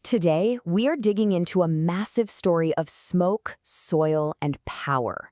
Today, we are digging into a massive story of smoke, soil, and power.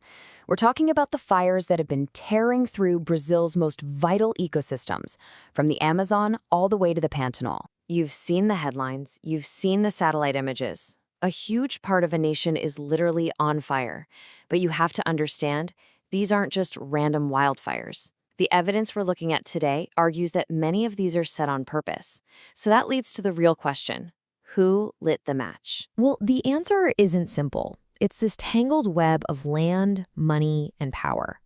We're talking about the fires that have been tearing through Brazil's most vital ecosystems, from the Amazon all the way to the Pantanal. You've seen the headlines, you've seen the satellite images. A huge part of a nation is literally on fire. But you have to understand, these aren't just random wildfires. The evidence we're looking at today argues that many of these are set on purpose. So that leads to the real question. Who lit the match? Well, the answer isn't simple. It's this tangled web of land, money, and power.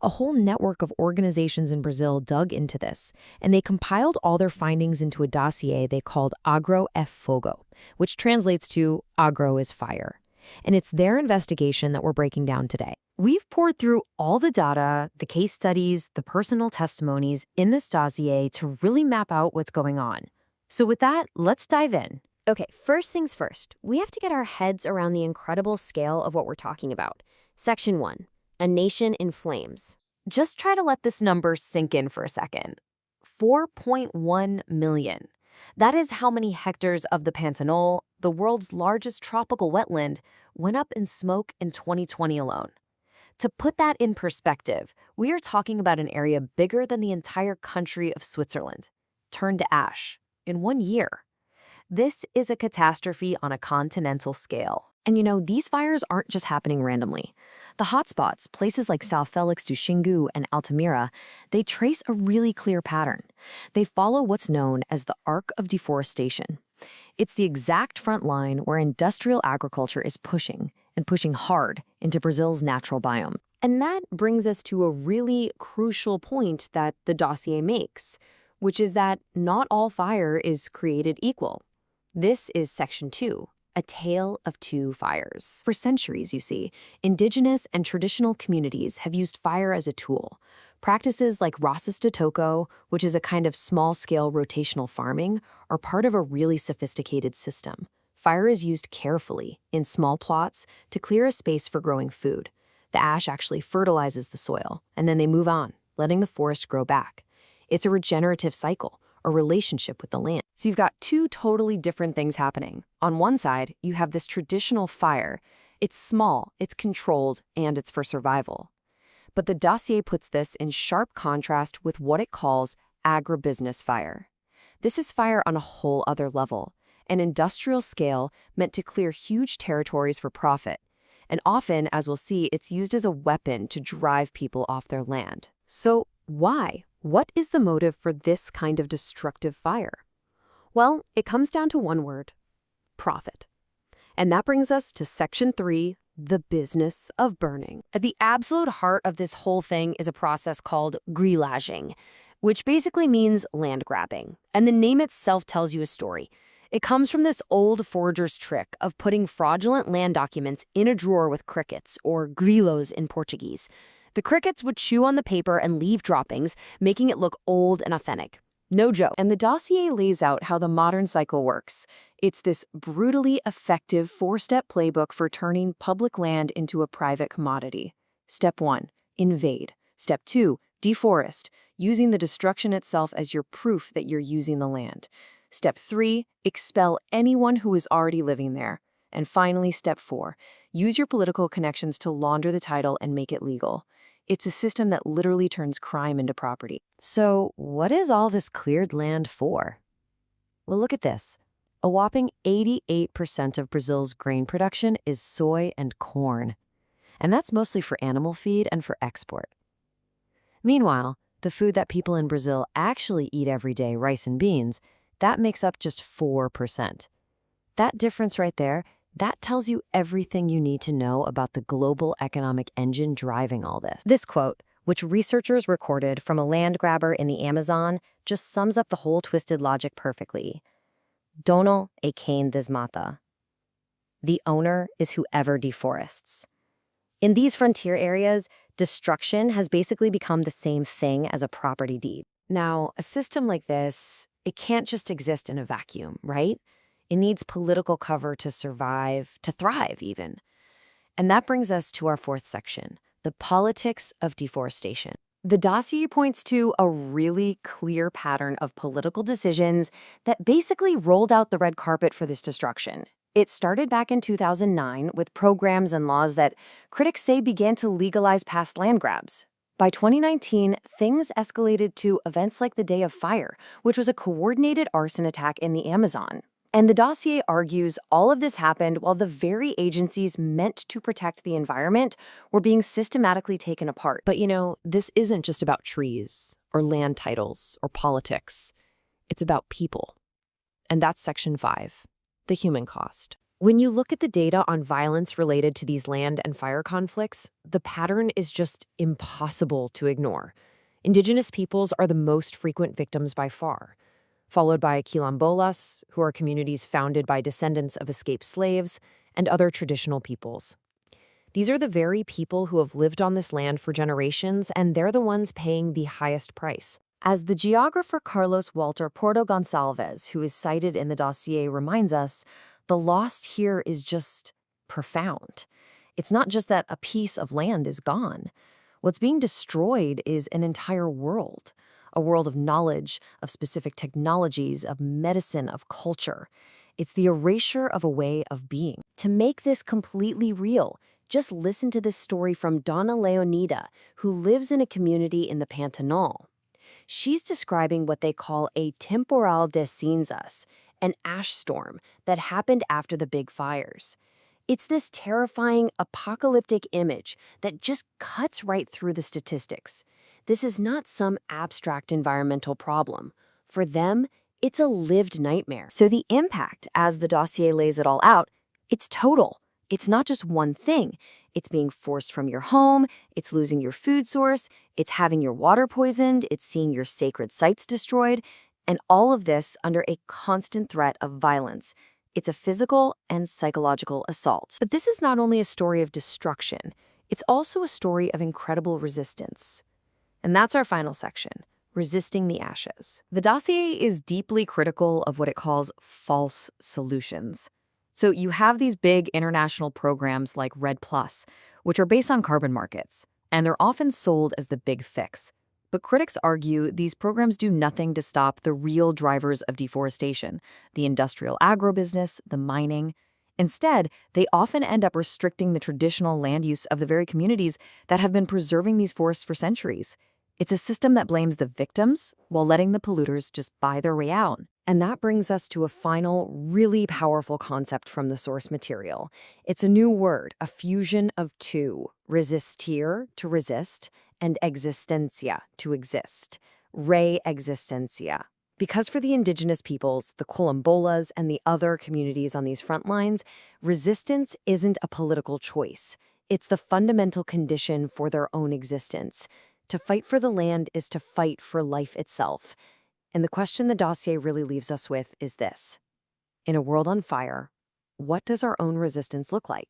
A whole network of organizations in Brazil dug into this, and they compiled all their findings into a dossier they called Agro é Fogo, which translates to Agro is fire. And it's their investigation that we're breaking down today. We've poured through all the data, the case studies, the personal testimonies in this dossier to really map out what's going on. So with that, let's dive in. Okay, first things first, we have to get our heads around the incredible scale of what we're talking about. Section 1, a nation in flames. Just try to let this number sink in for a second. 4.1 million. That is how many hectares of the Pantanal, the world's largest tropical wetland, went up in smoke in 2020 alone. To put that in perspective, we are talking about an area bigger than the entire country of Switzerland, turned to ash in 1 year. This is a catastrophe on a continental scale. And you know, these fires aren't just happening randomly. The hotspots, places like São Félix do Xingu and Altamira, they trace a really clear pattern. They follow what's known as the arc of deforestation. It's the exact front line where industrial agriculture is pushing, and pushing hard, into Brazil's natural biome. And that brings us to a really crucial point that the dossier makes, which is that not all fire is created equal. This is Section 2, a tale of two fires. For centuries, you see, indigenous and traditional communities have used fire as a tool. Practices like Roças de Toco, which is a kind of small-scale rotational farming, are part of a really sophisticated system. Fire is used carefully, in small plots, to clear a space for growing food. The ash actually fertilizes the soil, and then they move on, letting the forest grow back. It's a regenerative cycle, a relationship with the land. So you've got two totally different things happening. On one side, you have this traditional fire. It's small, it's controlled, and it's for survival. But the dossier puts this in sharp contrast with what it calls agribusiness fire. This is fire on a whole other level, an industrial scale meant to clear huge territories for profit. And often, as we'll see, it's used as a weapon to drive people off their land. So why? What is the motive for this kind of destructive fire? Well, it comes down to one word: profit. And that brings us to Section 3, the business of burning. At the absolute heart of this whole thing is a process called grilaging, which basically means land grabbing. And the name itself tells you a story. It comes from this old forger's trick of putting fraudulent land documents in a drawer with crickets, or grilos in Portuguese. The crickets would chew on the paper and leave droppings, making it look old and authentic. No joke. And the dossier lays out how the modern cycle works. It's this brutally effective 4-step playbook for turning public land into a private commodity. Step 1, invade. Step 2, deforest, using the destruction itself as your proof that you're using the land. Step 3, expel anyone who is already living there. And finally, Step 4, use your political connections to launder the title and make it legal. It's a system that literally turns crime into property. So what is all this cleared land for? Well, look at this. A whopping 88% of Brazil's grain production is soy and corn. And that's mostly for animal feed and for export. Meanwhile, the food that people in Brazil actually eat every day, rice and beans, that makes up just 4%. That difference right there, that tells you everything you need to know about the global economic engine driving all this. This quote, which researchers recorded from a land grabber in the Amazon, just sums up the whole twisted logic perfectly. Dono é quem desmata. The owner is whoever deforests. In these frontier areas, destruction has basically become the same thing as a property deed. Now, a system like this, it can't just exist in a vacuum, right? It needs political cover to survive, to thrive even. And that brings us to our fourth section, the politics of deforestation. The dossier points to a really clear pattern of political decisions that basically rolled out the red carpet for this destruction. It started back in 2009 with programs and laws that critics say began to legalize past land grabs. By 2019, things escalated to events like the Day of Fire, which was a coordinated arson attack in the Amazon. And the dossier argues all of this happened while the very agencies meant to protect the environment were being systematically taken apart. But this isn't just about trees or land titles or politics. It's about people. And that's Section 5, the human cost. When you look at the data on violence related to these land and fire conflicts, the pattern is just impossible to ignore. Indigenous peoples are the most frequent victims by far, followed by quilombolas, who are communities founded by descendants of escaped slaves, and other traditional peoples. These are the very people who have lived on this land for generations, and they're the ones paying the highest price. As the geographer Carlos Walter Porto Gonçalves, who is cited in the dossier, reminds us, the loss here is just profound. It's not just that a piece of land is gone. What's being destroyed is an entire world. A world of knowledge, of specific technologies, of medicine, of culture. It's the erasure of a way of being. To make this completely real, just listen to this story from Donna Leonida, who lives in a community in the Pantanal. She's describing what they call a temporal de cinzas, an ash storm that happened after the big fires. It's this terrifying, apocalyptic image that just cuts right through the statistics. This is not some abstract environmental problem. For them, it's a lived nightmare. So the impact, as the dossier lays it all out, it's total. It's not just one thing. It's being forced from your home, it's losing your food source, it's having your water poisoned, it's seeing your sacred sites destroyed, and all of this under a constant threat of violence. It's a physical and psychological assault. But this is not only a story of destruction, it's also a story of incredible resistance. And that's our final section, resisting the ashes. The dossier is deeply critical of what it calls false solutions. So you have these big international programs like RED+, which are based on carbon markets, and they're often sold as the big fix. But critics argue these programs do nothing to stop the real drivers of deforestation, the industrial agribusiness, the mining. Instead, they often end up restricting the traditional land use of the very communities that have been preserving these forests for centuries. It's a system that blames the victims while letting the polluters just buy their way out. And that brings us to a final, really powerful concept from the source material. It's a new word, a fusion of two, resistir, to resist, and existencia, to exist, re-existencia. Because for the indigenous peoples, the quilombolas, and the other communities on these front lines, resistance isn't a political choice. It's the fundamental condition for their own existence. To fight for the land is to fight for life itself. And the question the dossier really leaves us with is this. In a world on fire, what does our own resistance look like?